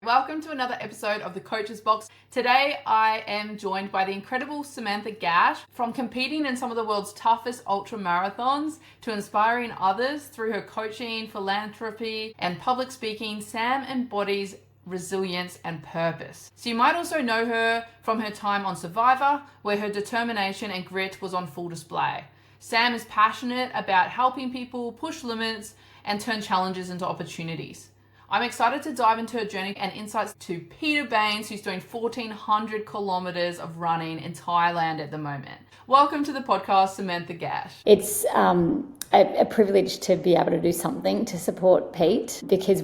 Welcome to another episode of the Coach's Box. Today I am joined by the incredible Samantha Gash. From competing in some of the world's toughest ultra marathons to inspiring others through her coaching, philanthropy, and public speaking, Sam embodies resilience and purpose. So you might also know her from her time on Survivor, where her determination and grit was on full display. Sam is passionate about helping people push limits and turn challenges into opportunities. I'm excited to dive into her journey and insights to Peter Baines, who's doing 1,400 kilometers of running in Thailand at the moment. Welcome to the podcast, Samantha Gash. It's a privilege to be able to do something to support Pete, because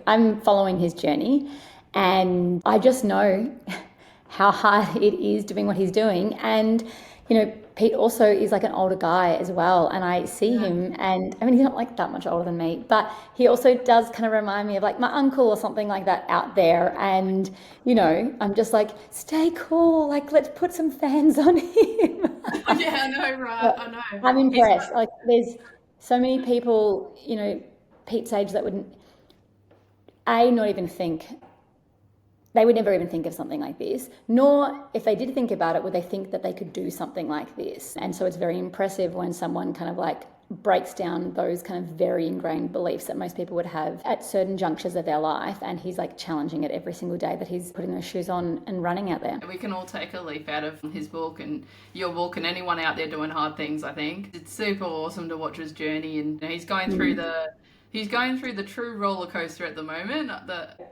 I'm following his journey and I just know how hard it is doing what he's doing. And, Pete also is like an older guy as well. And I see him, and I mean, he's not like that much older than me, but he also does kind of remind me of like my uncle or something like that out there. And, I'm just like, stay cool. Like, let's put some fans on him. Yeah, I know, right? I know. I'm impressed. Like, there's so many people, Pete's age that wouldn't, not even think. They would never even think of something like this, nor if they did think about it, would they think that they could do something like this. And so it's very impressive when someone kind of like breaks down those kind of very ingrained beliefs that most people would have at certain junctures of their life. And he's like challenging it every single day that he's putting those shoes on and running out there. We can all take a leaf out of his book and your book and anyone out there doing hard things, I think. It's super awesome to watch his journey, and he's going through the true roller coaster at the moment.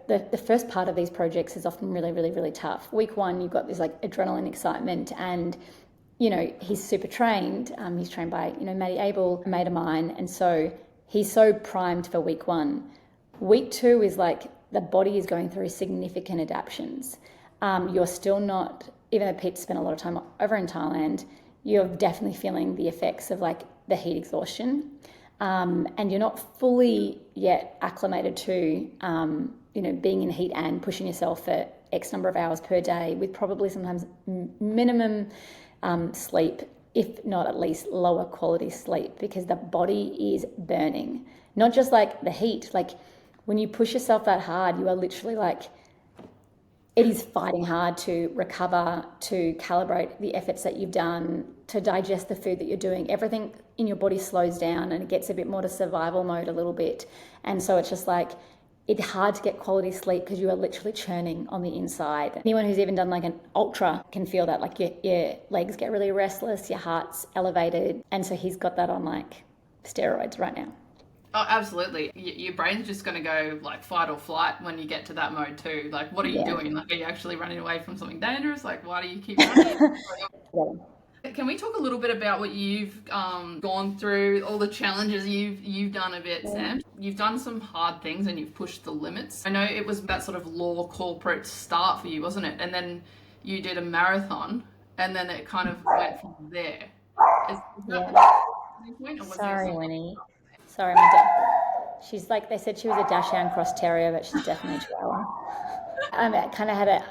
The first part of these projects is often really, really, really tough. Week one, you've got this like adrenaline excitement, and he's super trained. He's trained by Maddie Abel, a mate of mine, and so he's so primed for week one. Week two is like the body is going through significant adaptations. You're still not, even though Pete spent a lot of time over in Thailand, you're definitely feeling the effects of like the heat exhaustion. And you're not fully yet acclimated to, being in heat and pushing yourself for X number of hours per day with probably sometimes minimum sleep, if not at least lower quality sleep, because the body is burning. Not just like the heat, like when you push yourself that hard, you are literally like, it is fighting hard to recover, to calibrate the efforts that you've done, to digest the food that you're doing. Everything in your body slows down and it gets a bit more to survival mode a little bit. And so it's just like, it's hard to get quality sleep because you are literally churning on the inside. Anyone who's even done like an ultra can feel that, like your legs get really restless, your heart's elevated. And so he's got that on like steroids right now. Oh, absolutely. Your brain's just going to go like fight or flight when you get to that mode too. Like, what are you doing? Like, are you actually running away from something dangerous? Like, why do you keep running? Can we talk a little bit about what you've gone through, all the challenges you've done a bit, Sam? You've done some hard things and you've pushed the limits. I know it was that sort of law corporate start for you, wasn't it? And then you did a marathon, and then it kind of went from there. Is that the point, or was Sorry, Winnie. Sorry, my dog. She's like, they said she was a Dachshund Cross Terrier, but she's definitely a Chihuahua. I kind of had an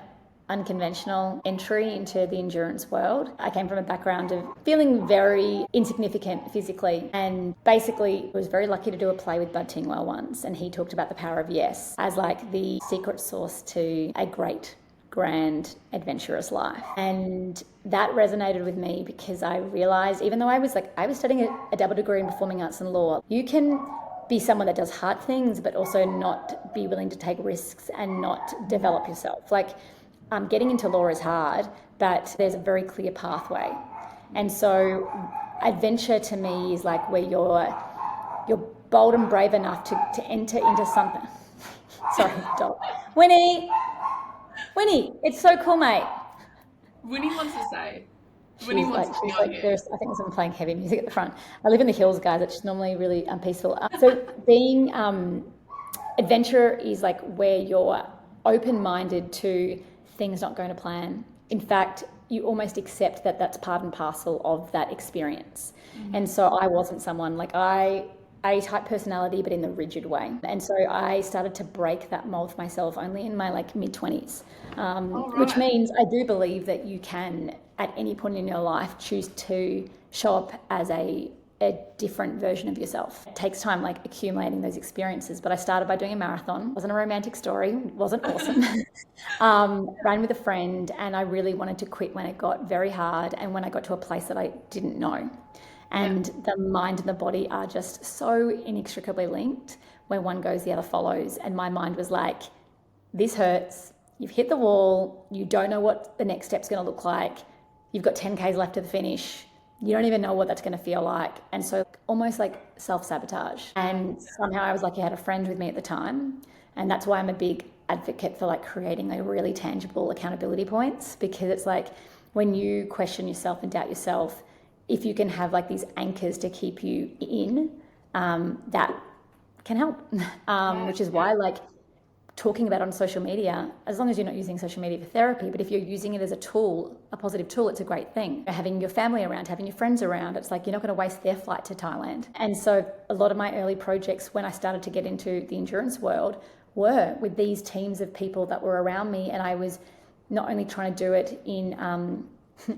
unconventional entry into the endurance world. I came from a background of feeling very insignificant physically, and basically was very lucky to do a play with Bud Tingwell once, and he talked about the power of yes as like the secret sauce to a great, grand, adventurous life. And that resonated with me because I realized, even though I was studying a double degree in performing arts and law, you can be someone that does hard things but also not be willing to take risks and not develop yourself. Like, getting into law is hard, but there's a very clear pathway. And so adventure to me is like where you're bold and brave enough to enter into something. Sorry, dog. Winnie, it's so cool, mate. Winnie wants to say. I think there's someone playing heavy music at the front. I live in the hills, guys. It's normally really peaceful. So being adventure is like where you're open-minded to things not going to plan. In fact, you almost accept that that's part and parcel of that experience. Mm-hmm. And so I wasn't someone like A-type personality, but in the rigid way. And so I started to break that mold for myself only in my like mid-20s, which means I do believe that you can, at any point in your life, choose to show up as a a different version of yourself. It takes time, like accumulating those experiences. But I started by doing a marathon. It wasn't a romantic story. It wasn't awesome. Ran with a friend, and I really wanted to quit when it got very hard and when I got to a place that I didn't know. And the mind and the body are just so inextricably linked. Where one goes, the other follows. And my mind was like, this hurts. You've hit the wall. You don't know what the next step's going to look like. You've got 10 Ks left to the finish. You don't even know what that's going to feel like. And so almost like self-sabotage. And somehow I was lucky I had a friend with me at the time. And that's why I'm a big advocate for like creating like really tangible accountability points, because it's like when you question yourself and doubt yourself, if you can have like these anchors to keep you in, that can help. Which is why like talking about it on social media, as long as you're not using social media for therapy, but if you're using it as a tool, a positive tool, it's a great thing. Having your family around, having your friends around, it's like you're not going to waste their flight to Thailand. And so a lot of my early projects when I started to get into the endurance world were with these teams of people that were around me, and I was not only trying to do it in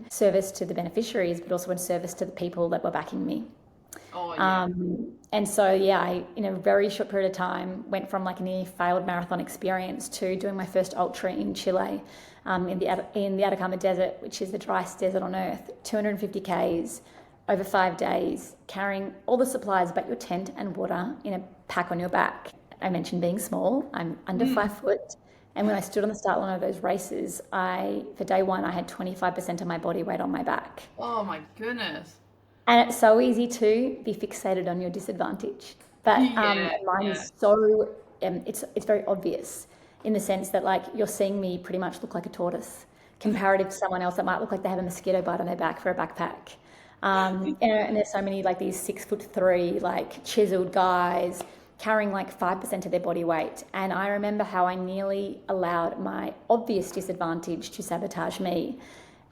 service to the beneficiaries, but also in service to the people that were backing me. And so, I, in a very short period of time, went from like a near failed marathon experience to doing my first ultra in Chile, in the Atacama Desert, which is the driest desert on earth, 250 Ks over 5 days, carrying all the supplies but your tent and water in a pack on your back. I mentioned being small. I'm under 5 foot. And when I stood on the start line of those races, for day one, I had 25% of my body weight on my back. Oh my goodness. And it's so easy to be fixated on your disadvantage. But mine is so, it's very obvious in the sense that like you're seeing me pretty much look like a tortoise comparative to someone else that might look like they have a mosquito bite on their back for a backpack. And there's so many like these 6'3" like chiseled guys carrying like 5% of their body weight. And I remember how I nearly allowed my obvious disadvantage to sabotage me.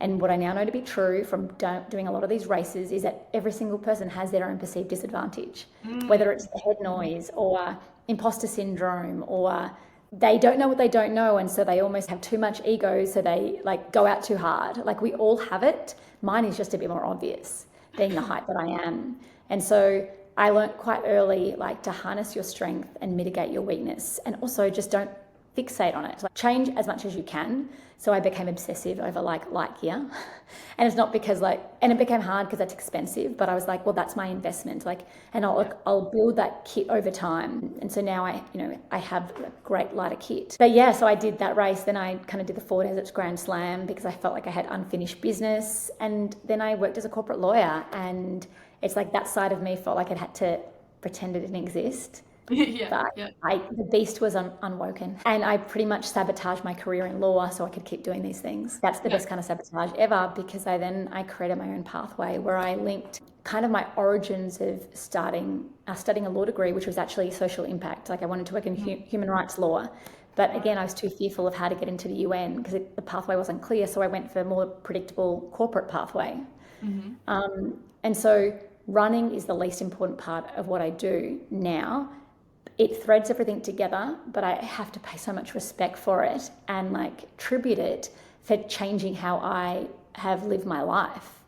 And what I now know to be true from doing a lot of these races is that every single person has their own perceived disadvantage, whether it's the head noise or imposter syndrome, or they don't know what they don't know. And so they almost have too much ego. So they like go out too hard. Like we all have it. Mine is just a bit more obvious, being the height that I am. And so I learned quite early, like to harness your strength and mitigate your weakness. And also just don't fixate on it. Like change as much as you can. So I became obsessive over like light gear. And it's not because and it became hard because that's expensive, but I was like, well, that's my investment. And I'll build that kit over time. And so now I have a great lighter kit. But so I did that race. Then I kind of did the 4 Deserts Grand Slam because I felt like I had unfinished business. And then I worked as a corporate lawyer, and it's like that side of me felt like it had to pretend it didn't exist. The beast was unwoken, and I pretty much sabotaged my career in law so I could keep doing these things. That's the best kind of sabotage ever, because I created my own pathway where I linked kind of my origins of studying a law degree, which was actually social impact. Like I wanted to work in human rights law, but again, I was too fearful of how to get into the UN because the pathway wasn't clear. So I went for a more predictable corporate pathway. And so running is the least important part of what I do now. It threads everything together, but I have to pay so much respect for it and like tribute it for changing how I have lived my life.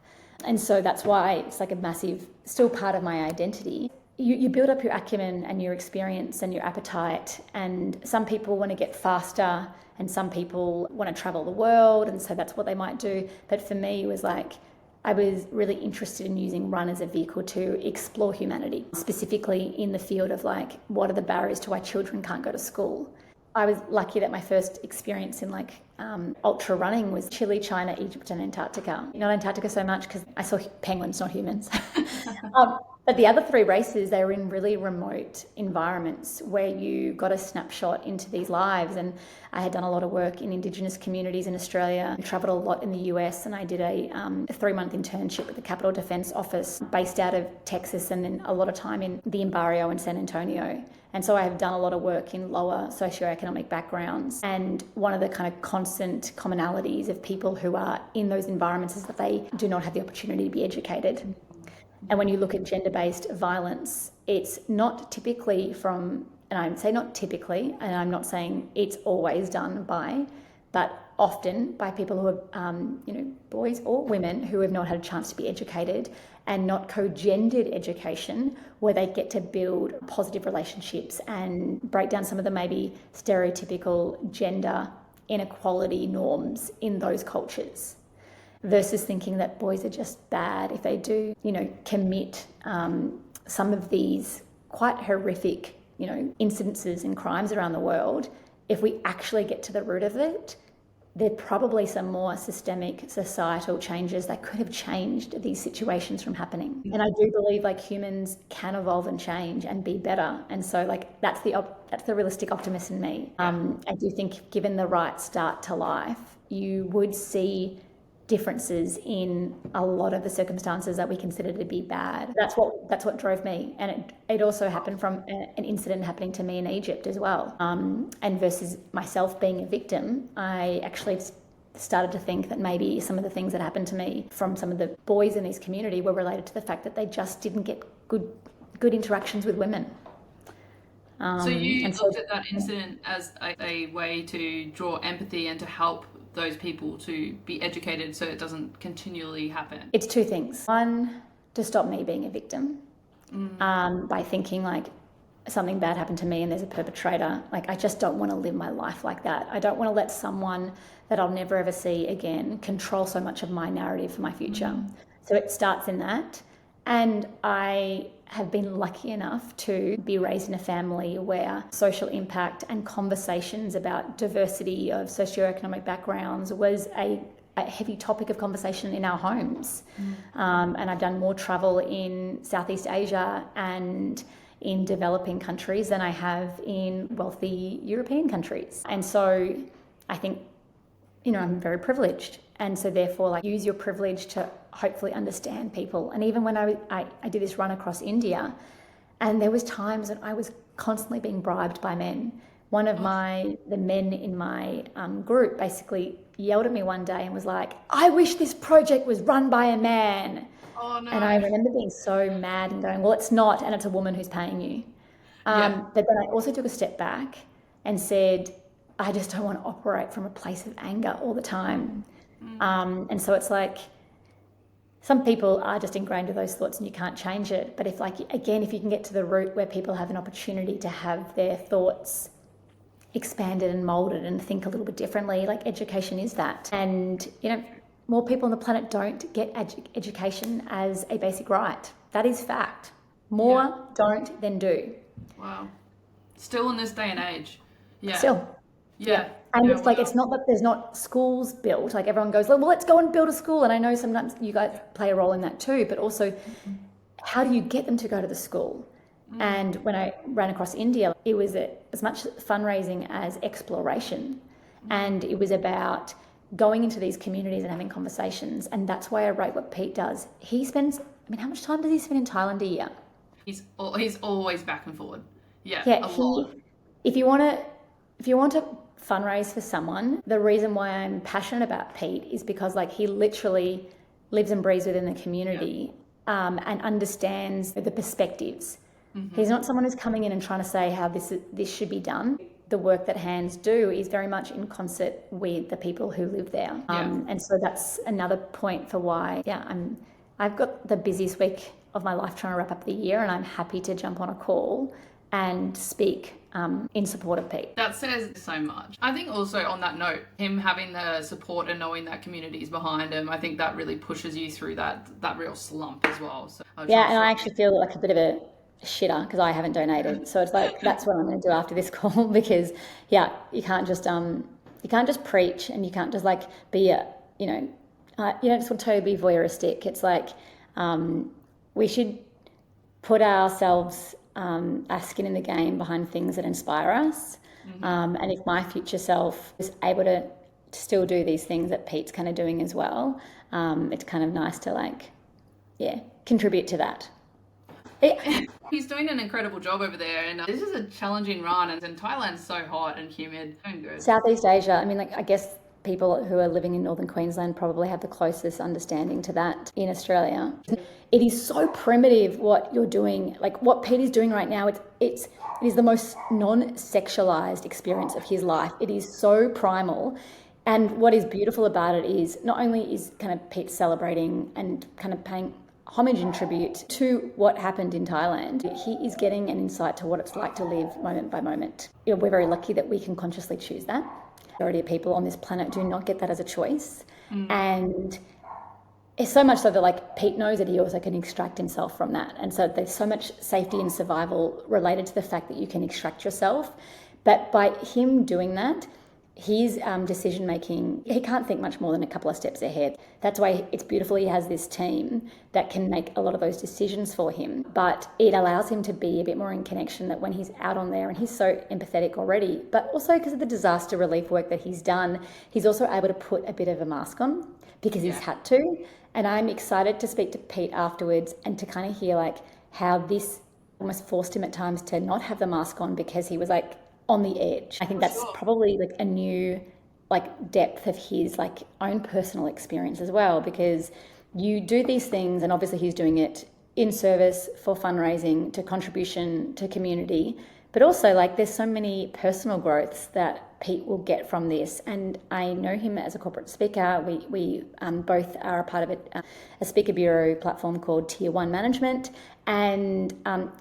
And so that's why it's like a massive, still part of my identity. You build up your acumen and your experience and your appetite, and some people want to get faster and some people want to travel the world, and so that's what they might do. But for me, it was like, I was really interested in using run as a vehicle to explore humanity, specifically in the field of like, what are the barriers to why children can't go to school? I was lucky that my first experience in like ultra running was Chile, China, Egypt, and Antarctica. Not Antarctica so much because I saw penguins, not humans. But the other 3 races, they were in really remote environments where you got a snapshot into these lives. And I had done a lot of work in Indigenous communities in Australia. I travelled a lot in the US, and I did a 3-month internship with the Capitol Defense Office based out of Texas, and then a lot of time in the Barrio and San Antonio. And so I have done a lot of work in lower socioeconomic backgrounds. And one of the kind of constant commonalities of people who are in those environments is that they do not have the opportunity to be educated. And when you look at gender-based violence, it's not typically and I say not typically, and I'm not saying it's always done by, but often by people who are, boys or women who have not had a chance to be educated, and not co-gendered education where they get to build positive relationships and break down some of the maybe stereotypical gender inequality norms in those cultures, versus thinking that boys are just bad if they do, commit some of these quite horrific, incidences and crimes around the world. If we actually get to the root of it, there are probably some more systemic societal changes that could have changed these situations from happening. And I do believe humans can evolve and change and be better. And so that's the realistic optimist in me. I do think given the right start to life, you would see differences in a lot of the circumstances that we consider to be bad. That's what drove me, and it also happened from an incident happening to me in Egypt as well. And versus myself being a victim, I actually started to think that maybe some of the things that happened to me from some of the boys in this community were related to the fact that they just didn't get good interactions with women. So you looked at that incident as a way to draw empathy and to help those people to be educated so it doesn't continually happen? It's two things. One, to stop me being a victim, by thinking something bad happened to me and there's a perpetrator. I just don't want to live my life like that. I don't want to let someone that I'll never ever see again control so much of my narrative for my future. So it starts in that. And I have been lucky enough to be raised in a family where social impact and conversations about diversity of socioeconomic backgrounds was a heavy topic of conversation in our homes. And I've done more travel in Southeast Asia and in developing countries than I have in wealthy European countries. And so I think, I'm very privileged. And so therefore, use your privilege to hopefully understand people. And even when I did this run across India, and there was times that I was constantly being bribed by men. One of the men in my group basically yelled at me one day and was like, "I wish this project was run by a man." Oh, no. And I remember being so mad and going, "Well, it's not, and it's a woman who's paying you." But then I also took a step back and said, I just don't want to operate from a place of anger all the time. And so it's some people are just ingrained with those thoughts and you can't change it. But if you can get to the root where people have an opportunity to have their thoughts expanded and molded and think a little bit differently, education is that. And, more people on the planet don't get education as a basic right. That is fact. More don't than do. Wow. Still in this day and age. Yeah. Still. Yeah. And it's not that there's not schools built. Everyone goes, well, let's go and build a school. And I know sometimes you guys play a role in that too, but also how do you get them to go to the school? And when I ran across India, it was as much fundraising as exploration. And it was about going into these communities and having conversations. And that's why I rate what Pete does. He spends, how much time does he spend in Thailand a year? He's always back and forward. Yeah. If you want to fundraise for someone, the reason why I'm passionate about Pete is because he literally lives and breathes within the community and understands the perspectives. He's not someone who's coming in and trying to say how this should be done. The work that hands do is very much in concert with the people who live there. And so that's another point for why I've got the busiest week of my life trying to wrap up the year, and I'm happy to jump on a call and speak in support of Pete. That says so much. I think also on that note, him having the support and knowing that community's behind him, I think that really pushes you through that real slump as well. So and I actually feel like a bit of a shitter because I haven't donated. So it's that's what I'm going to do after this call, because you can't just preach, and you can't just be you don't just want to be voyeuristic. It's we should put ourselves our skin in the game behind things that inspire us. And if my future self is able to still do these things that Pete's kind of doing as well, it's kind of nice to contribute to that. He's doing an incredible job over there, and this is a challenging run, and Thailand's so hot and humid. Good. Southeast Asia, I guess people who are living in northern Queensland probably have the closest understanding to that in Australia. It is so primitive what you're doing, what Pete is doing right now. It is the most non-sexualized experience of his life. It is so primal. And what is beautiful about it is not only is kind of Pete celebrating and kind of paying homage and tribute to what happened in Thailand, he is getting an insight to what it's like to live moment by moment. We're very lucky that we can consciously choose that. The majority of people on this planet do not get that as a choice. And it's so much so that like Pete knows that he also can extract himself from that. And so there's so much safety and survival related to the fact that you can extract yourself. But by him doing that, his decision making, he can't think much more than a couple of steps ahead. That's why it's beautiful he has this team that can make a lot of those decisions for him. But it allows him to be a bit more in connection that when he's out on there, and he's so empathetic already, but also because of the disaster relief work that he's done, he's also able to put a bit of a mask on because he's had to. And I'm excited to speak to Pete afterwards and to kind of hear like how this almost forced him at times to not have the mask on because he was like on the edge. I think that's probably like a new like depth of his like own personal experience as well, because you do these things and obviously he's doing it in service for fundraising, to contribution to community, but also like there's so many personal growths that Pete will get from this. And I know him as a corporate speaker. We both are a part of a speaker bureau platform called Tier 1 Management. And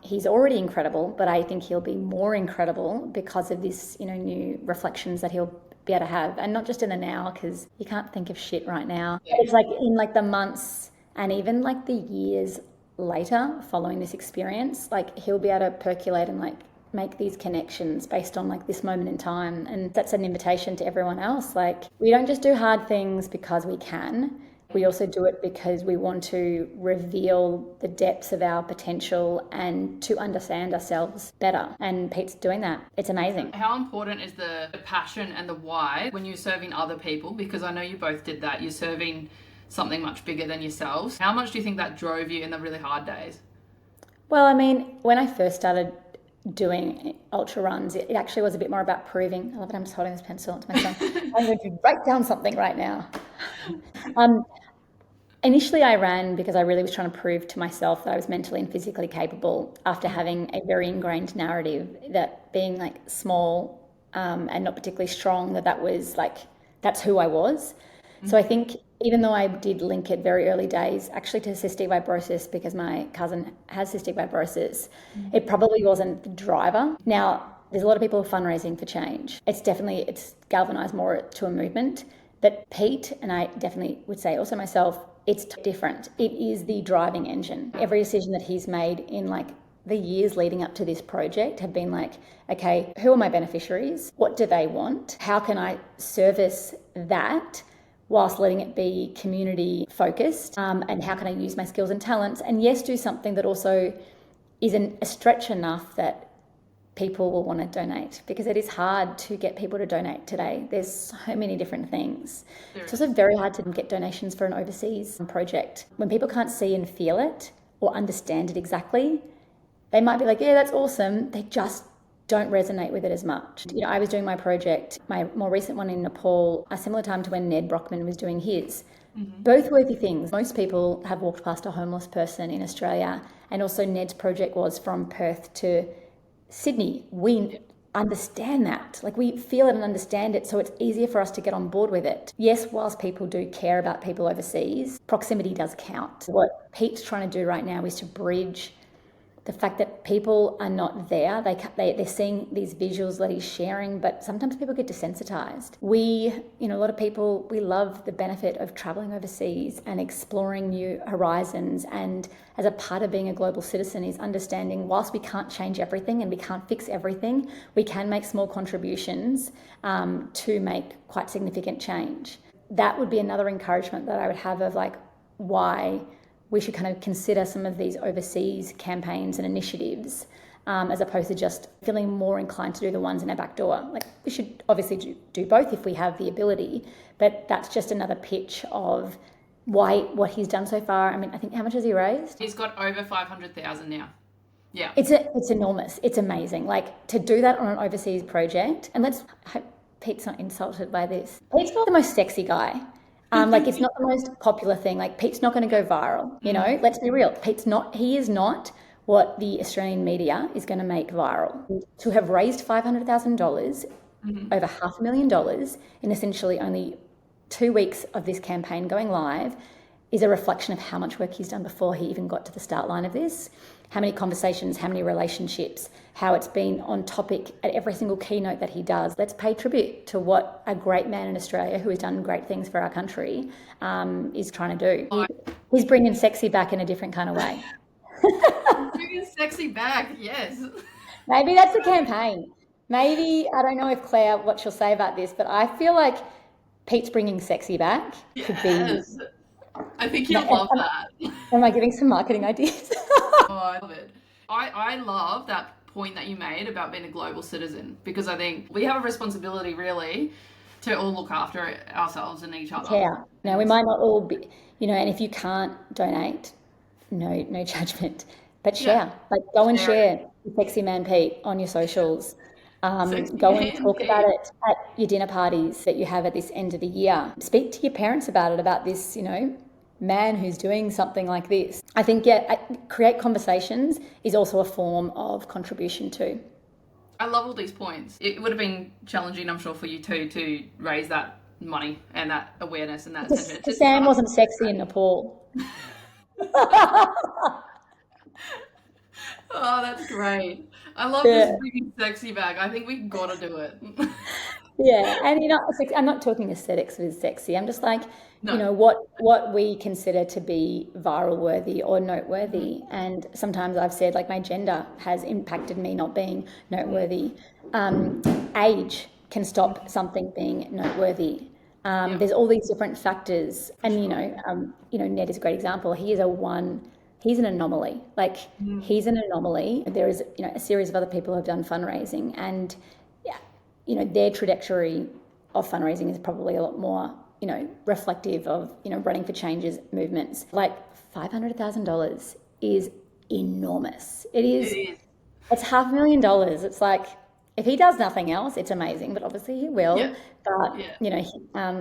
he's already incredible, but I think he'll be more incredible because of this, new reflections that he'll be able to have. And not just in the now, because you can't think of shit right now. Yeah. It's like in like the months and even like the years later following this experience, like he'll be able to percolate and like make these connections based on like this moment in time. And that's an invitation to everyone else. Like we don't just do hard things because we can. We also do it because we want to reveal the depths of our potential and to understand ourselves better. And Pete's doing that. It's amazing. How important is the passion and the why when you're serving other people? Because I know you both did that. You're serving something much bigger than yourselves. How much do you think that drove you in the really hard days? Well, I mean, when I first started doing ultra runs, it actually was a bit more about proving. I love it. I'm just holding this pencil. It's my son. I'm going to write down something right now. Initially, I ran because I really was trying to prove to myself that I was mentally and physically capable after having a very ingrained narrative that being like small and not particularly strong, that was like, that's who I was. So I think even though I did link it very early days actually to cystic fibrosis because my cousin has cystic fibrosis, it probably wasn't the driver. Now, there's a lot of people fundraising for change. It's galvanized more to a movement. But Pete, and I definitely would say also myself, it's different. It is the driving engine. Every decision that he's made in like the years leading up to this project have been like, okay, who are my beneficiaries? What do they want? How can I service that whilst letting it be community focused? And how can I use my skills and talents? And yes, do something that also isn't a stretch enough that people will want to donate, because it is hard to get people to donate today. There's so many different things. It's also very hard to get donations for an overseas project. When people can't see and feel it or understand it exactly, they might be like, yeah, that's awesome. They just don't resonate with it as much. I was doing my project, my more recent one in Nepal, a similar time to when Ned Brockman was doing his. Both worthy things. Most people have walked past a homeless person in Australia, and also Ned's project was from Perth to Sydney. We understand that. Like we feel it and understand it, so it's easier for us to get on board with it. Yes, whilst people do care about people overseas, proximity does count. What Pete's trying to do right now is to bridge the fact that people are not there. They're seeing these visuals that he's sharing, but sometimes people get desensitized. A lot of people, we love the benefit of traveling overseas and exploring new horizons. And as a part of being a global citizen is understanding whilst we can't change everything and we can't fix everything, we can make small contributions to make quite significant change. That would be another encouragement that I would have of like why we should kind of consider some of these overseas campaigns and initiatives as opposed to just feeling more inclined to do the ones in our back door. Like we should obviously do both if we have the ability, but that's just another pitch of what he's done so far. I mean, I think how much has he raised? He's got over 500,000 now. Yeah. It's enormous. It's amazing. Like to do that on an overseas project, and I hope Pete's not insulted by this. Pete's not the most sexy guy. Like it's not the most popular thing. Like Pete's not going to go viral, let's be real. He is not what the Australian media is going to make viral. To have raised $500,000 over $500,000 in essentially only 2 weeks of this campaign going live is a reflection of how much work he's done before he even got to the start line of this. How many conversations, how many relationships, how it's been on topic at every single keynote that he does. Let's pay tribute to what a great man in Australia who has done great things for our country is trying to do. He's bringing sexy back in a different kind of way. Bringing sexy back, yes. Maybe that's the campaign. Maybe, I don't know if Claire, what she'll say about this, but I feel like Pete's bringing sexy back could be. Yes. I think he'll love that. Am I giving some marketing ideas? Oh, I love it. I love that point that you made about being a global citizen, because I think we have a responsibility really to all look after ourselves and each other. Yeah. Now, we might not all be, and if you can't donate, no judgment, but share. Like, go and share Sexy Man Pete on your socials. Go and talk about it at your dinner parties that you have at this end of the year. Speak to your parents about it, about this, man who's doing something like this. I think, create conversations is also a form of contribution too. I love all these points. It would have been challenging, I'm sure, for you too, to raise that money and that awareness and that attention. Sam wasn't sexy in Nepal. Oh, that's great. I love this bringing sexy back. I think we've got to do it. Yeah, and I'm not talking aesthetics with sexy. I'm just like, what we consider to be viral worthy or noteworthy. And sometimes I've said, like, my gender has impacted me not being noteworthy. Age can stop something being noteworthy. There's all these different factors, and Ned is a great example. He's an anomaly. Like, he's an anomaly. There is, a series of other people who have done fundraising, and their trajectory of fundraising is probably a lot more, reflective of, running for changes movements. Like, $500,000 is enormous. It is. It's $500,000. It's like, if he does nothing else, it's amazing, but obviously he will. Yeah. But,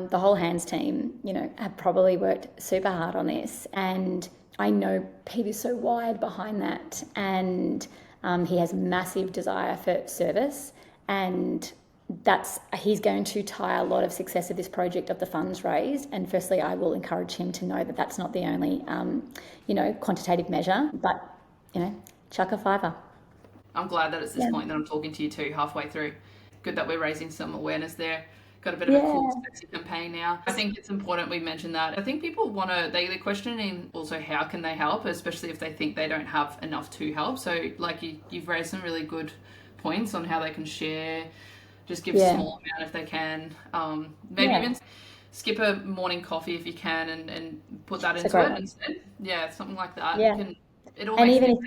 the whole hands team, have probably worked super hard on this, and I know Pete is so wired behind that, and he has massive desire for service, and he's going to tie a lot of success of this project of the funds raised. And firstly, I will encourage him to know that that's not the only, quantitative measure, but, chuck a fiver. I'm glad that it's this point that I'm talking to you too, halfway through. Good that we're raising some awareness there. Got a bit of a cool, sexy campaign now. I think it's important we mention that. I think people they're questioning also how can they help, especially if they think they don't have enough to help. So, like, you've raised some really good points on how they can share, just give a small amount if they can. Maybe even skip a morning coffee if you can, and put that into it instead. Yeah, something like that. Yeah. And even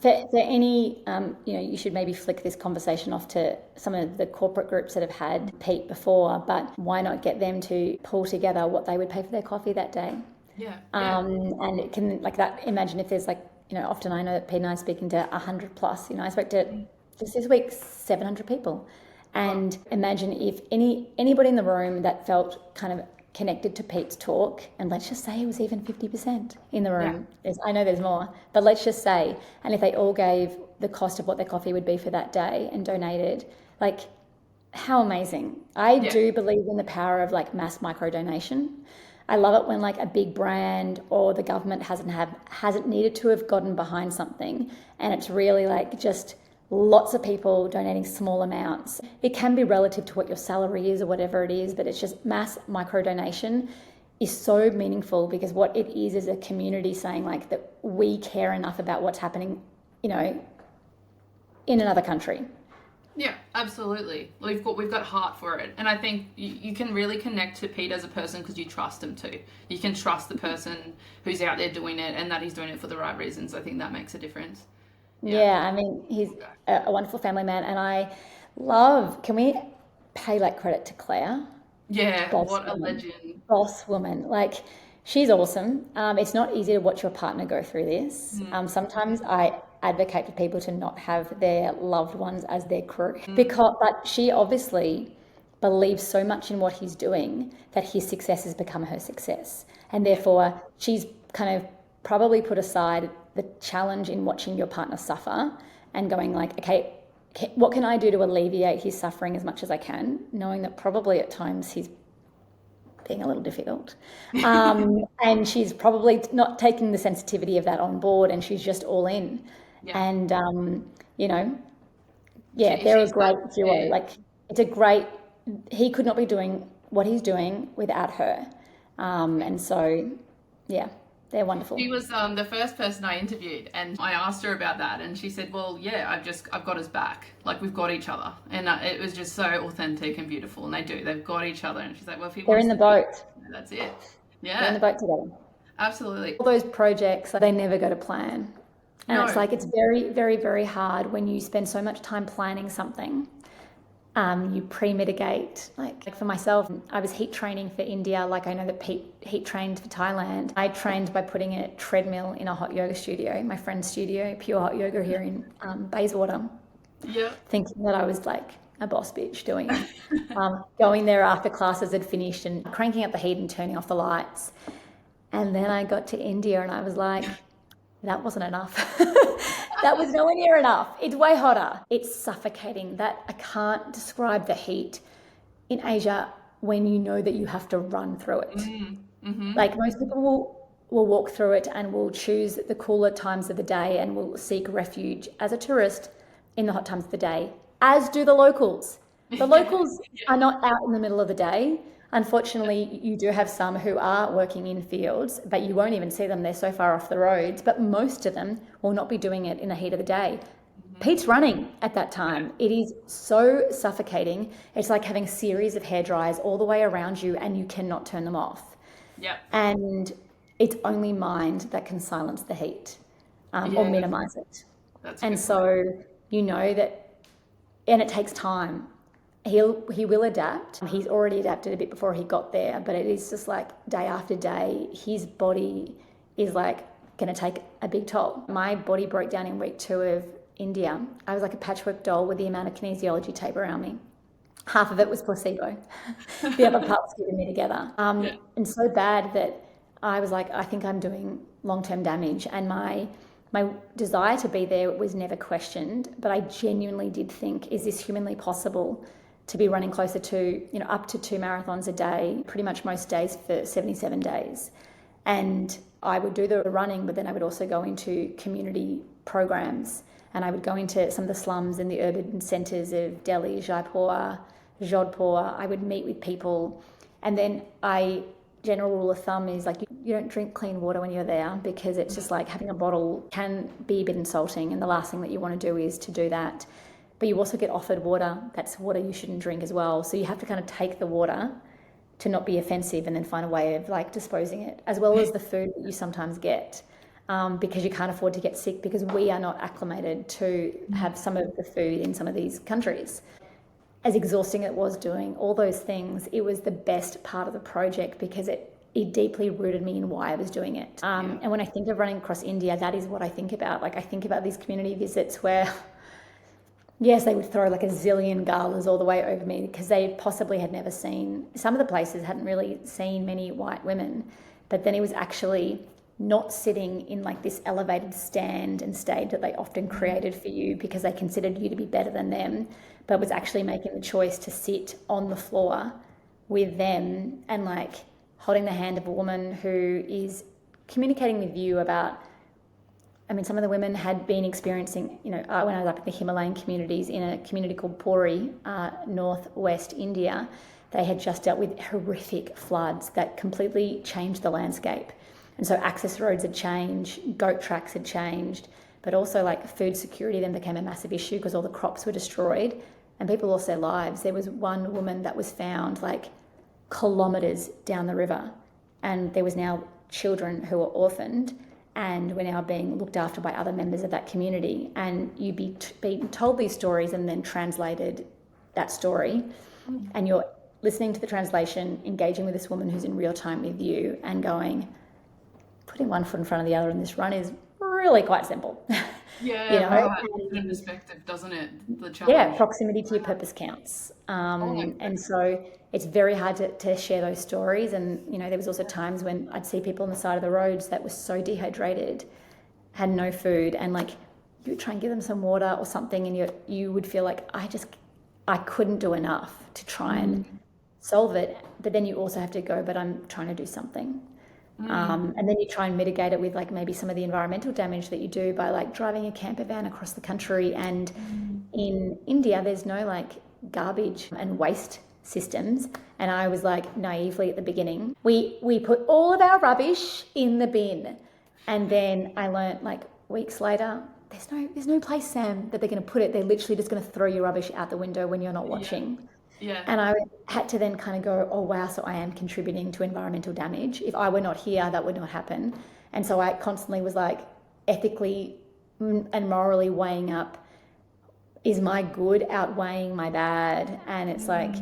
if for any, you should maybe flick this conversation off to some of the corporate groups that have had Pete before, but why not get them to pull together what they would pay for their coffee that day? Yeah. And it can, like that, imagine if there's often I know that Pete and I are speaking to 100 plus, I spoke to just this week, 700 people. And imagine if anybody in the room that felt kind of connected to Pete's talk, and let's just say it was even 50% in the room. I know there's more, but let's just say, and if they all gave the cost of what their coffee would be for that day and donated, like, how amazing. I do believe in the power of mass micro donation. I love it when a big brand or the government hasn't needed to have gotten behind something, and it's really just lots of people donating small amounts. It can be relative to what your salary is or whatever it is, but it's just mass micro donation is so meaningful, because what it is a community saying that we care enough about what's happening, in another country. Yeah, absolutely. We've got heart for it. And I think you can really connect to Pete as a person because you trust him too. You can trust the person who's out there doing it and that he's doing it for the right reasons. I think that makes a difference. Yeah, I mean, he's a wonderful family man, and can we pay credit to Claire? Yeah, what a legend. Boss woman. She's awesome. It's not easy to watch your partner go through this. Sometimes I advocate for people to not have their loved ones as their crew, but she obviously believes so much in what he's doing that his success has become her success. And therefore she's kind of probably put aside the challenge in watching your partner suffer and going okay, what can I do to alleviate his suffering as much as I can, knowing that probably at times he's being a little difficult. And she's probably not taking the sensitivity of that on board, and she's just all in. Yeah. And, they're a great duo. Like, it's a great, he could not be doing what he's doing without her. And so, yeah, they're wonderful. She was the first person I interviewed, and I asked her about that, and she said, well, yeah, I've got his back. Like, we've got each other. And it was just so authentic and beautiful, and they've got each other. And she's like, well, if he They're in the boat. That's it. Yeah. They're in the boat together. Absolutely. All those projects, they never go to plan. And No. it's like, it's very, very, very hard when you spend so much time planning something. You pre-mitigate. Like for myself, I was heat training for India. Like, I know that Pete heat trained for Thailand. I trained by putting a treadmill in a hot yoga studio, my friend's studio, Pure Hot Yoga here in Bayswater. Yeah. Thinking that I was like a boss bitch doing it. Going there after classes had finished and cranking up the heat and turning off the lights. And then I got to India and I was like, that wasn't enough. That was nowhere near enough. It's way hotter. It's suffocating. That I can't describe the heat in Asia when you know that you have to run through it. Mm-hmm. Like, most people will walk through it and will choose the cooler times of the day and will seek refuge as a tourist in the hot times of the day, as do the locals. The locals are not out in the middle of the day. Unfortunately, you do have some who are working in fields, but you won't even see them. They're so far off the roads, but most of them will not be doing it in the heat of the day. Pete's running at that time. It is so suffocating. It's like having a series of hair dryers all the way around you and you cannot turn them off. Yeah. And it's only mind that can silence the heat or minimize it. And so you know that, and it takes time. He will adapt. He's already adapted a bit before he got there, but it is just like day after day, his body is like going to take a big toll. My body broke down in week 2 of India. I was like a patchwork doll with the amount of kinesiology tape around me. Half of it was placebo. The other part's keeping me together. And so bad that I was like, I think I'm doing long-term damage. And my desire to be there was never questioned, but I genuinely did think, is this humanly possible to be running closer to, up to 2 marathons a day, pretty much most days for 77 days. And I would do the running, but then I would also go into community programs, and I would go into some of the slums in the urban centres of Delhi, Jaipur, Jodhpur. I would meet with people, and then general rule of thumb is like, you don't drink clean water when you're there, because it's just like having a bottle can be a bit insulting, and the last thing that you want to do is to do that. But you also get offered water. That's water you shouldn't drink as well. So you have to kind of take the water to not be offensive and then find a way of like disposing it, as well as the food that you sometimes get, because you can't afford to get sick, because we are not acclimated to have some of the food in some of these countries. As exhausting it was doing all those things, it was the best part of the project because it deeply rooted me in why I was doing it. And when I think of running across India, that is what I think about. Like, I think about these community visits where, yes, they would throw like a zillion galas all the way over me because they possibly had never seen, some of the places hadn't really seen many white women, but then it was actually not sitting in like this elevated stand and stage that they often created for you because they considered you to be better than them, but was actually making the choice to sit on the floor with them and like holding the hand of a woman who is communicating with you about, some of the women had been experiencing, when I was up in the Himalayan communities in a community called Puri, northwest India, they had just dealt with horrific floods that completely changed the landscape. And so access roads had changed, goat tracks had changed, but also like food security then became a massive issue because all the crops were destroyed and people lost their lives. There was one woman that was found like kilometres down the river, and there was now children who were orphaned and were now being looked after by other members of that community. And you'd be told these stories and then translated that story, and you're listening to the translation, engaging with this woman who's in real time with you and going, putting one foot in front of the other in this run is really quite simple. Yeah, right. In perspective, doesn't it? The challenge. Yeah, proximity to your purpose counts. And so it's very hard to share those stories. And, there was also times when I'd see people on the side of the roads that were so dehydrated, had no food, and like you would try and give them some water or something, and you would feel like I couldn't do enough to try and solve it. But then you also have to go, but I'm trying to do something. And then you try and mitigate it with like maybe some of the environmental damage that you do by like driving a camper van across the country. And in India, there's no like garbage and waste systems. And I was like naively at the beginning, we put all of our rubbish in the bin. And then I learned like weeks later, there's no place, Sam, that they're going to put it. They're literally just going to throw your rubbish out the window when you're not watching. Yeah. And I had to then kind of go, oh, wow, so I am contributing to environmental damage. If I were not here, that would not happen. And so I constantly was like ethically and morally weighing up, is my good outweighing my bad? And it's like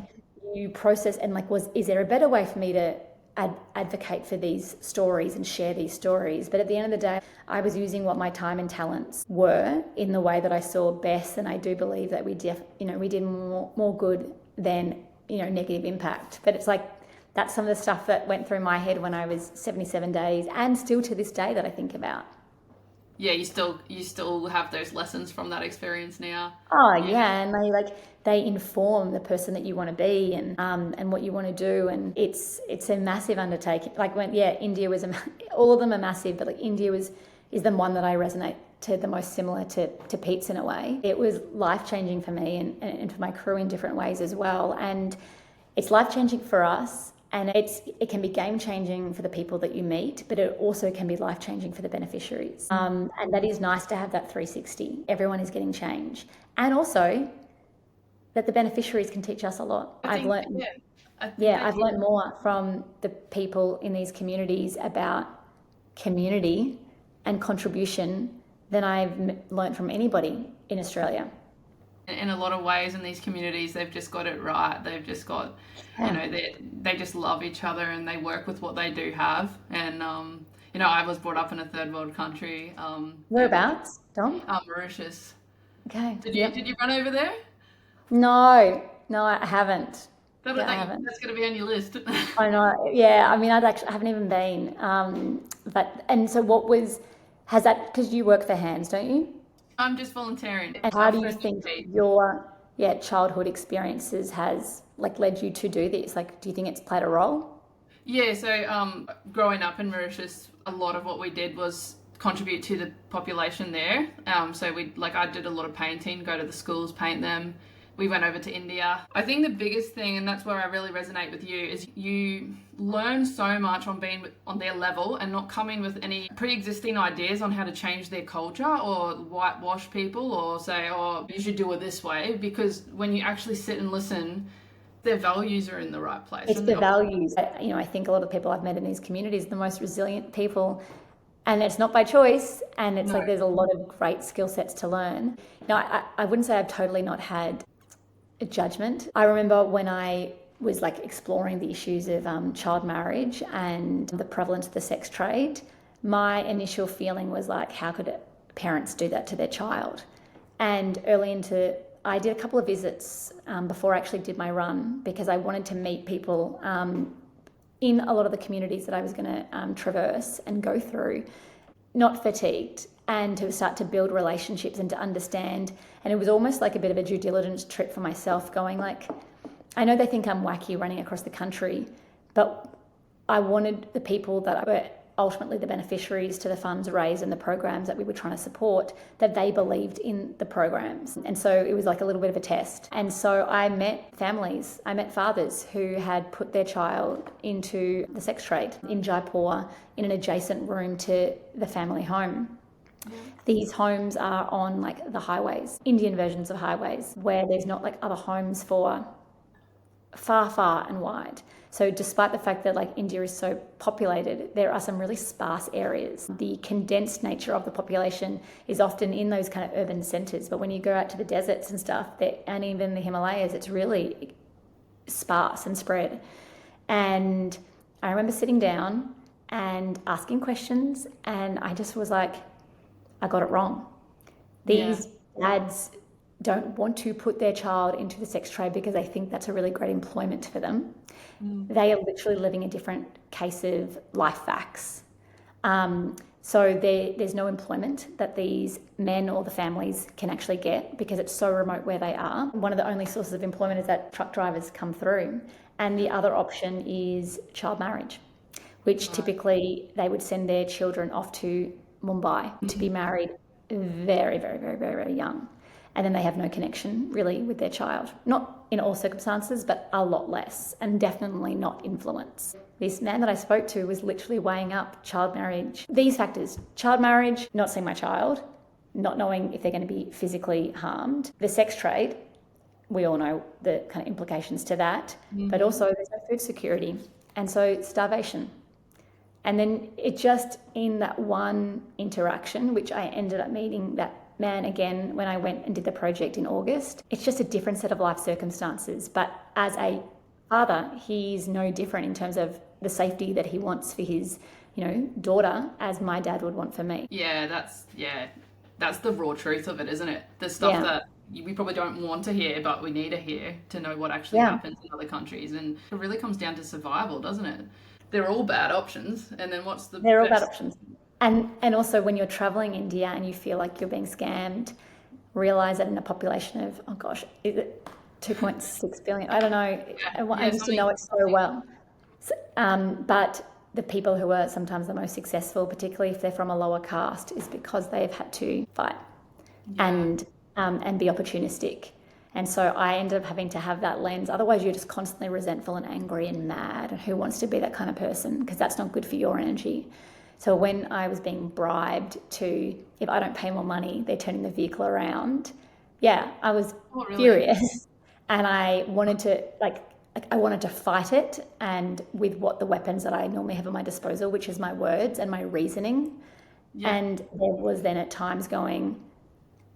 you process and like, is there a better way for me to advocate for these stories and share these stories? But at the end of the day, I was using what my time and talents were in the way that I saw best. And I do believe that we did more good than, negative impact. But it's like, that's some of the stuff that went through my head when I was 77 days and still to this day that I think about. Yeah, you still have those lessons from that experience now. Oh yeah, and they inform the person that you want to be and what you want to do, and it's a massive undertaking. Like India was all of them are massive, but like India is the one that I resonate to the most, similar to Pete's in a way. It was life changing for me and for my crew in different ways as well, and it's life changing for us. And it can be game changing for the people that you meet, but it also can be life changing for the beneficiaries. And that is nice to have that 360. Everyone is getting change. And also that the beneficiaries can teach us a lot. I've learned more from the people in these communities about community and contribution than I've learned from anybody in Australia. In a lot of ways, in these communities, they've just got it right. They've just got, they just love each other and they work with what they do have. And, I was brought up in a third world country. Whereabouts, Dom? Mauritius. Okay. Did you run over there? No, I haven't. That's going to be on your list. I know. Yeah. I mean, I haven't even been. Has that, because you work for hands, don't you? I'm just volunteering. And how do you think your childhood experiences has led you to do this? Do you think it's played a role? Yeah, so growing up in Mauritius, a lot of what we did was contribute to the population there. So I did a lot of painting, go to the schools, paint them. We went over to India. I think the biggest thing, and that's where I really resonate with you, is you learn so much on being on their level and not coming with any pre-existing ideas on how to change their culture or whitewash people or say, oh, you should do it this way. Because when you actually sit and listen, their values are in the right place. It's the values. I think a lot of people I've met in these communities are the most resilient people. And it's not by choice. And it's there's a lot of great skill sets to learn. I wouldn't say I've totally not had a judgment. I remember when I was exploring the issues of child marriage and the prevalence of the sex trade, my initial feeling was how could parents do that to their child? And I did a couple of visits before I actually did my run, because I wanted to meet people in a lot of the communities that I was going to traverse and go through, not fatigued, and to start to build relationships and to understand. And it was almost like a bit of a due diligence trip for myself, going I know they think I'm wacky running across the country, but I wanted the people that were ultimately the beneficiaries to the funds raised and the programs that we were trying to support, that they believed in the programs. And so it was a little bit of a test. And so I met families, I met fathers who had put their child into the sex trade in Jaipur in an adjacent room to the family home. These homes are on the highways, Indian versions of highways, where there's not other homes for far and wide. So despite the fact that India is so populated, there are some really sparse areas. The condensed nature of the population is often in those kind of urban centres, but when you go out to the deserts and stuff, and even the Himalayas, it's really sparse and spread. And I remember sitting down and asking questions, and I just was I got it wrong. These dads don't want to put their child into the sex trade because they think that's a really great employment for them. They are literally living a different case of life facts. So there's no employment that these men or the families can actually get because it's so remote where they are. One of the only sources of employment is that truck drivers come through. And the other option is child marriage, which typically they would send their children off to Mumbai to be married very, very, very, very, very young. And then they have no connection really with their child. Not in all circumstances, but a lot less, and definitely not influence. This man that I spoke to was literally weighing up child marriage. These factors: child marriage, not seeing my child, not knowing if they're going to be physically harmed, the sex trade, we all know the kind of implications to that, but also there's no food security. And so starvation. And then it just, in that one interaction, which I ended up meeting that man again when I went and did the project in August, it's just a different set of life circumstances. But as a father, he's no different in terms of the safety that he wants for his, daughter as my dad would want for me. Yeah, that's the raw truth of it, isn't it? The stuff that we probably don't want to hear, but we need to hear to know what actually happens in other countries. And it really comes down to survival, doesn't it? They're all bad options. And then what's the They're all bad options. And also when you're traveling India and you feel like you're being scammed, realize that in a population of, oh gosh, is it 2.6 billion? I don't know. I used to know it so well. But the people who are sometimes the most successful, particularly if they're from a lower caste, is because they've had to fight and be opportunistic. And so I ended up having to have that lens. Otherwise, you're just constantly resentful and angry and mad. And who wants to be that kind of person? Because that's not good for your energy. So when I was being bribed to, if I don't pay more money, they're turning the vehicle around. Yeah, I was furious. And I wanted to fight it, and with what the weapons that I normally have at my disposal, which is my words and my reasoning. Yeah. And there was then at times going,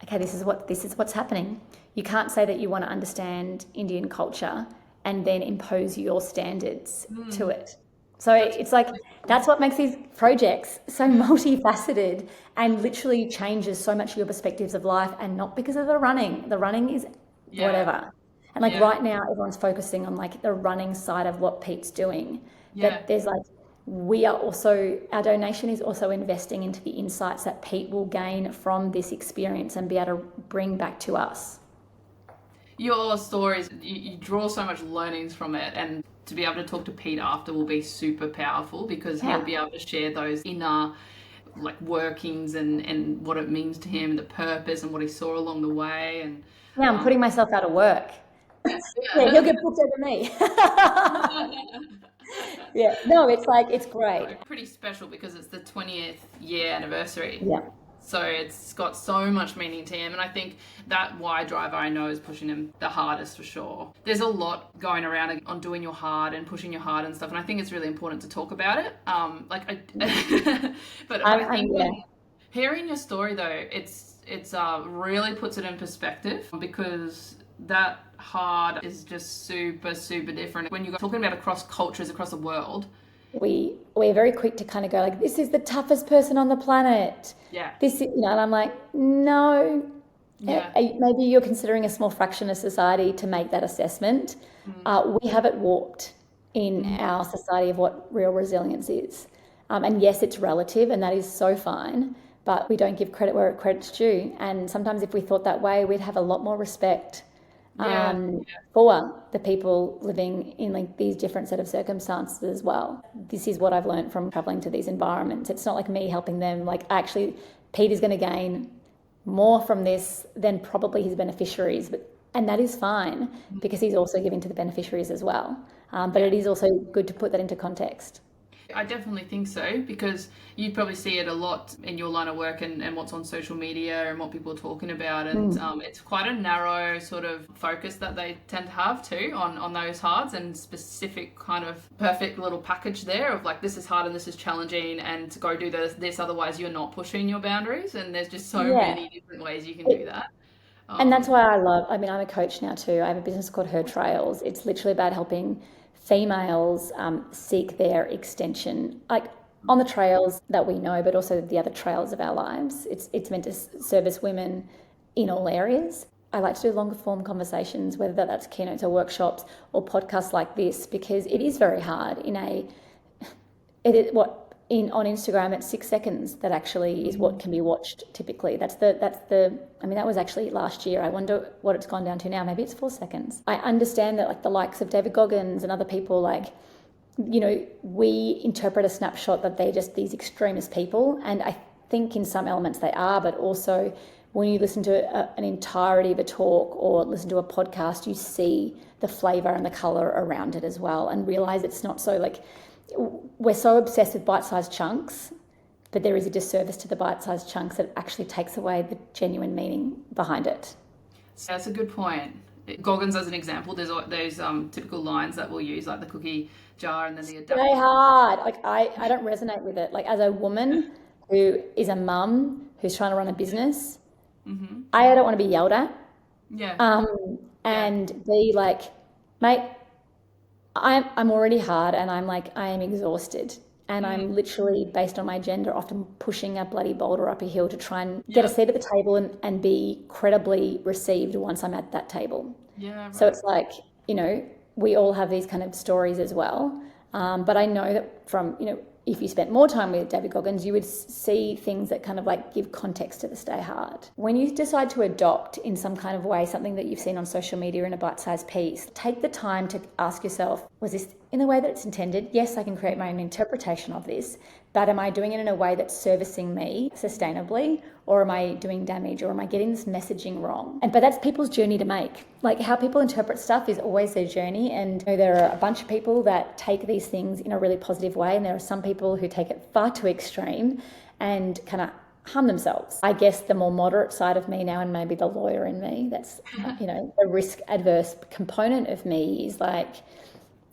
okay, this is what's happening. You can't say that you want to understand Indian culture and then impose your standards to it. So it's like, that's what makes these projects so multifaceted and literally changes so much of your perspectives of life, and not because of the running. The running is whatever. And right now, everyone's focusing on like the running side of what Pete's doing. Yeah. But there's like, our donation is also investing into the insights that Pete will gain from this experience and be able to bring back to us. Your stories, you draw so much learnings from it, and to be able to talk to Pete after will be super powerful, because he'll be able to share those inner like workings and what it means to him, the purpose and what he saw along the way. And I'm putting myself out of work. He'll get booked over me. It's great. Pretty special because it's the 20th year anniversary. Yeah. So it's got so much meaning to him, and I think that why driver I know is pushing him the hardest for sure. There's a lot going around on doing your hard and pushing your hard and stuff, and I think it's really important to talk about it. Hearing your story though, it's really puts it in perspective, because that hard is just super, super different. When you're talking about across cultures, across the world, we're very quick to kind of go like, this is the toughest person on the planet. Yeah. And I'm like, no. Yeah. Maybe you're considering a small fraction of society to make that assessment. We have it warped in our society of what real resilience is. And yes, it's relative, and that is so fine, but we don't give credit where credit's due. And sometimes if we thought that way, we'd have a lot more respect for the people living in like these different set of circumstances as well. This is what I've learned from traveling to these environments. It's not like me helping them. Like, actually, Pete is going to gain more from this than probably his beneficiaries, and that is fine, because he's also giving to the beneficiaries as well. But it is also good to put that into context. I definitely think so, because you probably see it a lot in your line of work and what's on social media and what people are talking about, and it's quite a narrow sort of focus that they tend to have too on those hards, and specific kind of perfect little package there of like, this is hard and this is challenging, and to go do this otherwise you're not pushing your boundaries, and there's just so many different ways you can do that. And that's why I'm a coach now too. I have a business called Her Trails. It's literally about helping females seek their extension, like on the trails that we know, but also the other trails of our lives. It's meant to service women in all areas. I like to do longer form conversations, whether that's keynotes or workshops or podcasts like this, because it is very hard on Instagram, it's 6 seconds that actually is what can be watched typically. I mean, that was actually last year. I wonder what it's gone down to now. Maybe it's 4 seconds. I understand that like the likes of David Goggins and other people, like, you know, we interpret a snapshot that they're just these extremist people. And I think in some elements they are, but also when you listen to an entirety of a talk or listen to a podcast, you see the flavor and the color around it as well, and realize it's not so like, we're so obsessed with bite-sized chunks, but there is a disservice to the bite-sized chunks that actually takes away the genuine meaning behind it. That's a good point. Goggins as an example, there's those typical lines that we'll use, like the cookie jar and then the adapter. Very hard. Like I don't resonate with it. Like as a woman who is a mum who's trying to run a business, I don't want to be yelled at. Yeah. And be like, mate, I'm already hard, and I'm like, I am exhausted, and I'm literally, based on my gender, often pushing a bloody boulder up a hill to try and get a seat at the table and be credibly received once I'm at that table. Yeah. Right. So it's like, you know, we all have these kind of stories as well. But I know that from, you know, if you spent more time with David Goggins, you would see things that kind of like give context to the stay hard. When you decide to adopt in some kind of way something that you've seen on social media in a bite-sized piece, take the time to ask yourself, was this in the way that it's intended? Yes, I can create my own interpretation of this, but am I doing it in a way that's servicing me sustainably, or am I doing damage, or am I getting this messaging wrong? But that's people's journey to make. Like how people interpret stuff is always their journey, and you know, there are a bunch of people that take these things in a really positive way, and there are some people who take it far too extreme and kind of harm themselves. I guess the more moderate side of me now, and maybe the lawyer in me, that's, you know, the risk adverse component of me is like,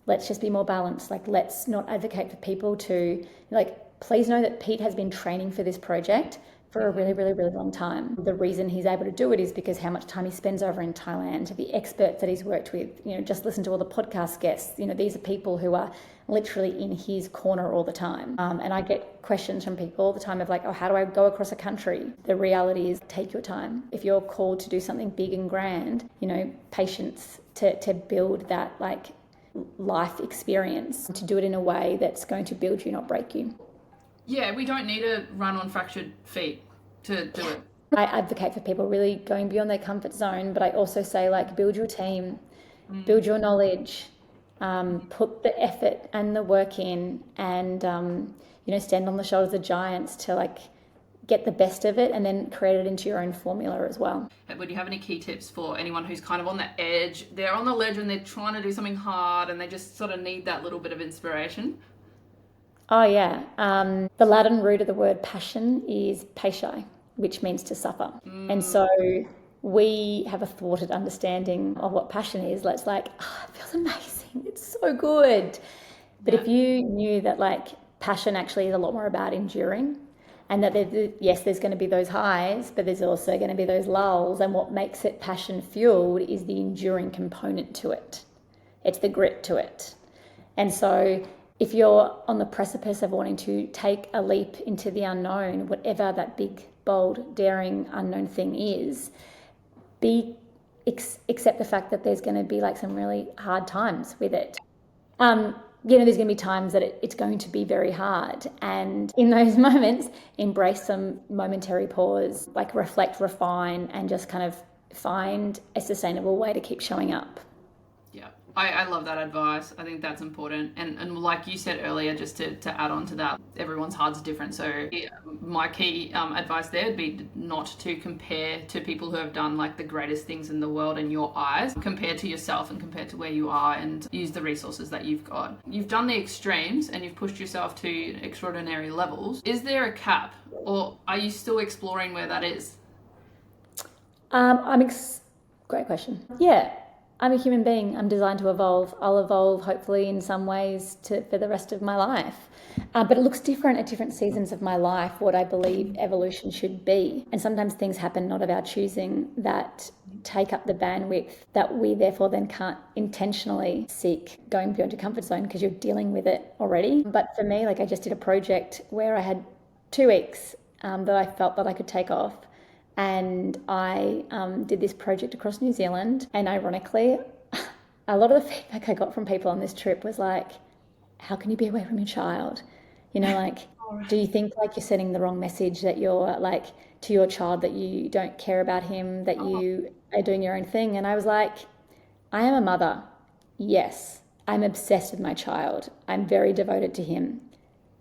let's just be more balanced. Like, let's not advocate for people to, like, please know that Pete has been training for this project for a really, really, really long time. The reason he's able to do it is because how much time he spends over in Thailand, the experts that he's worked with, you know, just listen to all the podcast guests. You know, these are people who are literally in his corner all the time. And I get questions from people all the time of like, oh, how do I go across a country? The reality is take your time. If you're called to do something big and grand, you know, patience to build that like life experience, to do it in a way that's going to build you, not break you. Yeah, we don't need to run on fractured feet to do it. I advocate for people really going beyond their comfort zone, but I also say like build your team, build your knowledge, put the effort and the work in, and you know, stand on the shoulders of giants to like get the best of it, and then create it into your own formula as well. Would you have any key tips for anyone who's kind of on the edge? They're on the ledge and they're trying to do something hard and they just sort of need that little bit of inspiration? Oh yeah. The Latin root of the word passion is pasci, which means to suffer. And so we have a thwarted understanding of what passion is. It's like, oh, it feels amazing. It's so good. But if you knew that like passion actually is a lot more about enduring, and that yes, there's going to be those highs, but there's also going to be those lulls. And what makes it passion fueled is the enduring component to it. It's the grit to it. And so if you're on the precipice of wanting to take a leap into the unknown, whatever that big, bold, daring, unknown thing is, accept the fact that there's going to be like some really hard times with it. You know, there's going to be times that it's going to be very hard. And in those moments, embrace some momentary pause, like reflect, refine, and just kind of find a sustainable way to keep showing up. Yeah, I love that advice. I think that's important. And like you said earlier, just to add on to that, everyone's heart's different. So my key advice there would be not to compare to people who have done like the greatest things in the world in your eyes, compared to yourself and compared to where you are, and use the resources that you've got. You've done the extremes and you've pushed yourself to extraordinary levels. Is there a cap, or are you still exploring where that is? Great question. Yeah. I'm a human being. I'm designed to evolve. I'll evolve hopefully in some ways for the rest of my life. But it looks different at different seasons of my life, what I believe evolution should be. And sometimes things happen not of our choosing that take up the bandwidth that we therefore then can't intentionally seek going beyond your comfort zone because you're dealing with it already. But for me, like I just did a project where I had 2 weeks that I felt that I could take off. And I did this project across New Zealand, and ironically, a lot of the feedback I got from people on this trip was like, how can you be away from your child? You know, like, Do you think like you're sending the wrong message, that you're like to your child that you don't care about him, that Oh, you are doing your own thing? And I was like, I am a mother. Yes, I'm obsessed with my child. I'm very devoted to him.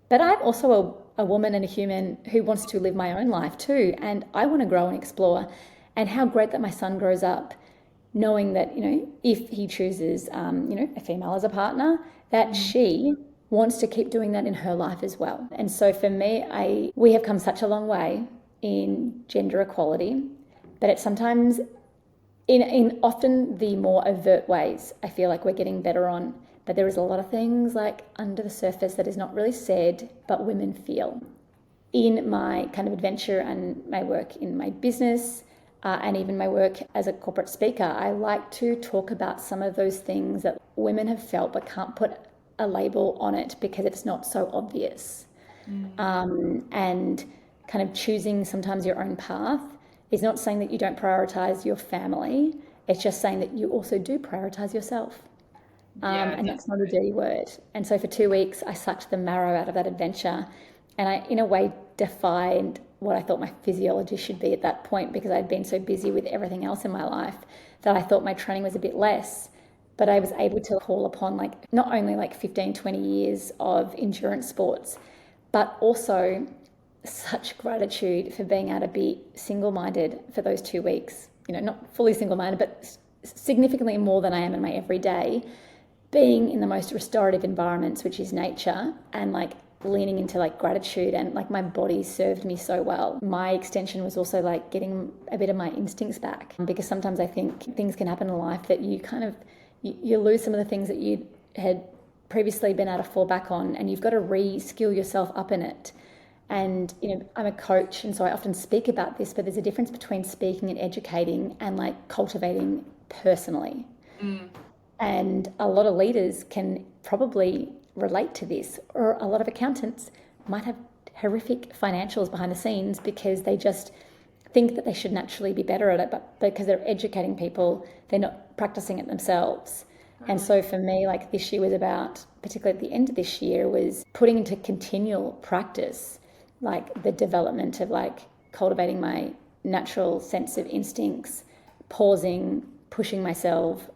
But I'm also a woman and a human who wants to live my own life too. And I want to grow and explore. And how great that my son grows up knowing that, if he chooses, a female as a partner, that she wants to keep doing that in her life as well. And so for me, we have come such a long way in gender equality, but it's sometimes in often the more overt ways, I feel like we're getting better on. But there is a lot of things like under the surface that is not really said, but women feel. In my kind of adventure and my work in my business, and even my work as a corporate speaker, I like to talk about some of those things that women have felt but can't put a label on it because it's not so obvious. And kind of choosing sometimes your own path is not saying that you don't prioritize your family. It's just saying that you also do prioritize yourself. And that's not a dirty word. And so for 2 weeks, I sucked the marrow out of that adventure. And I, in a way, defined what I thought my physiology should be at that point, because I'd been so busy with everything else in my life that I thought my training was a bit less. But I was able to call upon not only 15, 20 years of endurance sports, but also such gratitude for being able to be single-minded for those 2 weeks. Not fully single-minded, but significantly more than I am in my everyday, being in the most restorative environments, which is nature, and leaning into gratitude, and my body served me so well. My extension was also getting a bit of my instincts back, because sometimes I think things can happen in life that you kind of you lose some of the things that you had previously been able to fall back on, and you've got to re-skill yourself up in it. And I'm a coach, and so I often speak about this, but there's a difference between speaking and educating and cultivating personally. And a lot of leaders can probably relate to this, or a lot of accountants might have horrific financials behind the scenes because they just think that they should naturally be better at it, but because they're educating people, they're not practicing it themselves. And so for me, this year was about, particularly at the end of this year, was putting into continual practice, the development of cultivating my natural sense of instincts, pausing, pushing myself,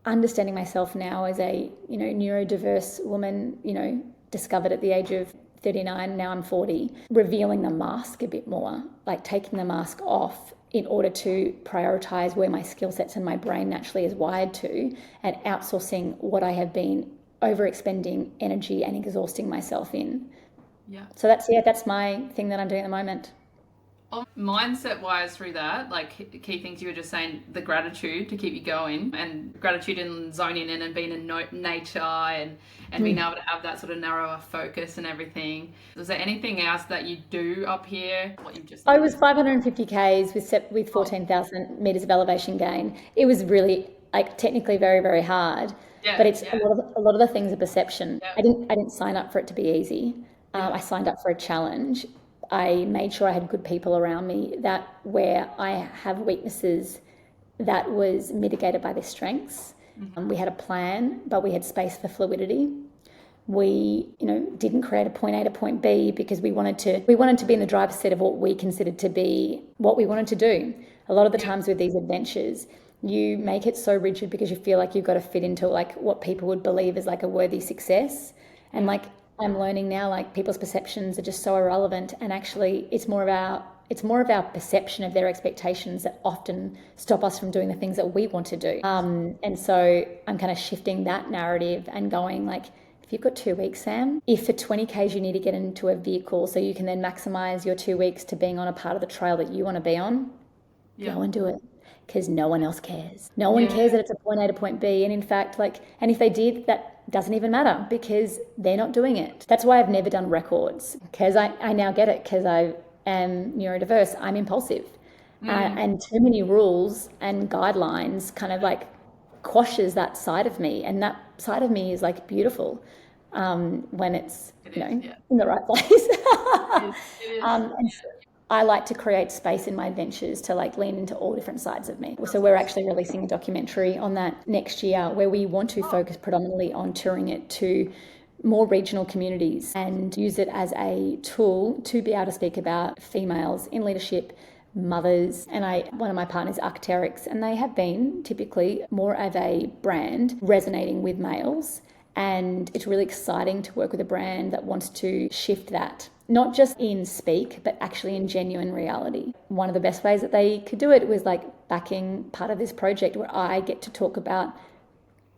understanding myself now as a neurodiverse woman, discovered at the age of 39, now I'm 40, revealing the mask a bit more, taking the mask off in order to prioritize where my skill sets and my brain naturally is wired to, and outsourcing what I have been overexpending energy and exhausting myself in. Yeah. So that's my thing that I'm doing at the moment. Mindset wise, through that, key things you were just saying, the gratitude to keep you going, and gratitude in zoning in and being in nature, and being able to have that sort of narrower focus and everything. Was there anything else that you do up here? What you just I was 550 Ks with 14,000 meters of elevation gain. It was really technically very, very hard, but it's a lot of the things are perception. I didn't sign up for it to be easy. I signed up for a challenge. I made sure I had good people around me, that where I have weaknesses, that was mitigated by their strengths. We had a plan, but we had space for fluidity. We, didn't create a point A to point B because we wanted to be in the driver's seat of what we considered to be what we wanted to do. A lot of the times with these adventures, you make it so rigid because you feel like you've got to fit into what people would believe is a worthy success. And I'm learning now, people's perceptions are just so irrelevant, and actually it's more of our perception of their expectations that often stop us from doing the things that we want to do. And so I'm kind of shifting that narrative and going if you've got 2 weeks, Sam, if for 20 Ks you need to get into a vehicle so you can then maximize your 2 weeks to being on a part of the trail that you want to be on, go and do it. Because no one else cares. No one cares that it's a point A to point B. And in fact, and if they did, that doesn't even matter because they're not doing it. That's why I've never done records, because I now get it, because I am neurodiverse. I'm impulsive. And too many rules and guidelines kind of quashes that side of me. And that side of me is beautiful when it's, in the right place. It is. And so I like to create space in my adventures to lean into all different sides of me. So we're actually releasing a documentary on that next year, where we want to focus predominantly on touring it to more regional communities and use it as a tool to be able to speak about females in leadership, mothers. And one of my partners, Arc'teryx, and they have been typically more of a brand resonating with males. And it's really exciting to work with a brand that wants to shift that, not just in speak, but actually in genuine reality. One of the best ways that they could do it was like backing part of this project where I get to talk about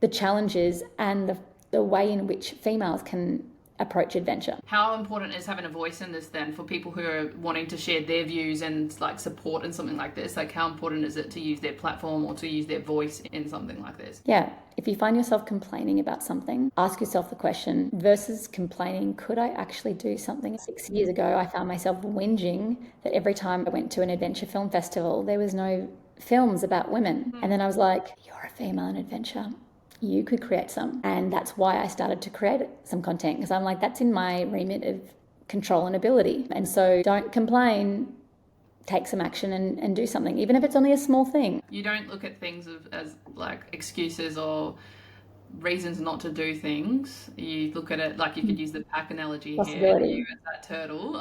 the challenges and the way in which females can approach adventure. How important is having a voice in this then for people who are wanting to share their views and like support in something like this? Like how important is it to use their platform or to use their voice in something like this? Yeah. If you find yourself complaining about something, ask yourself the question, versus complaining, could I actually do something? 6 years ago, I found myself whinging that every time I went to an adventure film festival, there was no films about women. And then I was like, you're a female in adventure. You could create some. And that's why I started to create some content, because I'm like, that's in my remit of control and ability. And so don't complain, take some action and do something, even if it's only a small thing. You don't look at things as like excuses or reasons not to do things. You look at it like, you could use the pack analogy here, you as that turtle.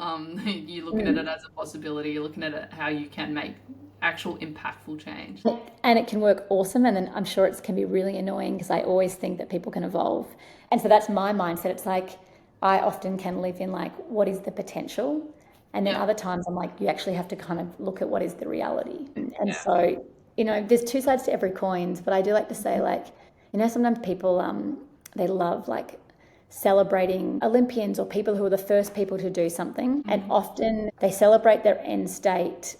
You look at it as a possibility. You're looking at it how you can make actual impactful change. And it can work awesome. And then I'm sure it can be really annoying because I always think that people can evolve. And so that's my mindset. It's like, I often can live in like, what is the potential? And then other times I'm like, you actually have to kind of look at what is the reality. And so, there's two sides to every coin, but I do like to say like, sometimes people, they love like celebrating Olympians or people who are the first people to do something. And often they celebrate their end state.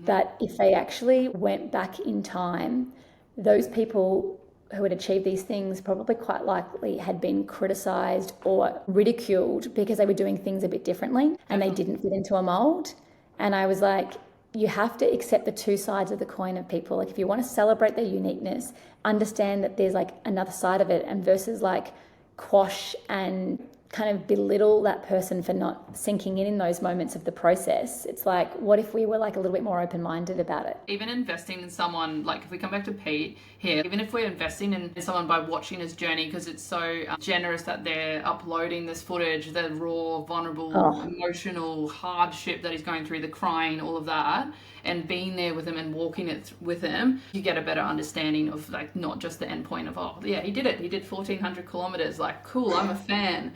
That if they actually went back in time, those people who had achieved these things probably quite likely had been criticised or ridiculed because they were doing things a bit differently and they didn't fit into a mould. And I was like, you have to accept the two sides of the coin of people. Like if you want to celebrate their uniqueness, understand that there's like another side of it, and versus like quash and kind of belittle that person for not sinking in those moments of the process. It's like, what if we were like a little bit more open-minded about it? Even investing in someone, like if we come back to Pete here, even if we're investing in someone by watching his journey, because it's so generous that they're uploading this footage, the raw, vulnerable, emotional hardship that he's going through, the crying, all of that, and being there with him and walking it with him, you get a better understanding of like not just the end point of, oh yeah, he did it. He did 1,400 kilometers. Like, cool, I'm a fan.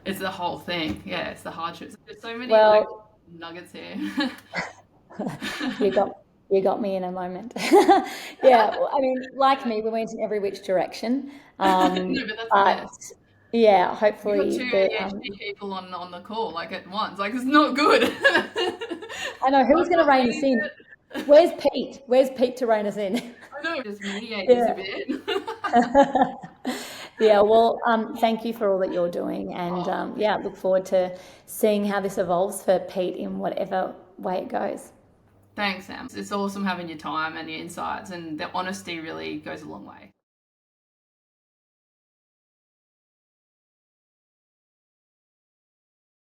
It's the whole thing. Yeah, it's the hardships. There's so many like, nuggets here. You got me in a moment. Yeah, well, I mean, like me, we went in every which direction. No, but that's the best. Yeah, hopefully. You've got two ADHD people on the call, like at once. Like, it's not good. I know, who's going to rein us in? Where's Pete? Where's Pete to rein us in? I know, just mediate this a bit. Yeah, well, thank you for all that you're doing. And look forward to seeing how this evolves for Pete in whatever way it goes. Thanks, Sam. It's awesome having your time and your insights, and the honesty really goes a long way.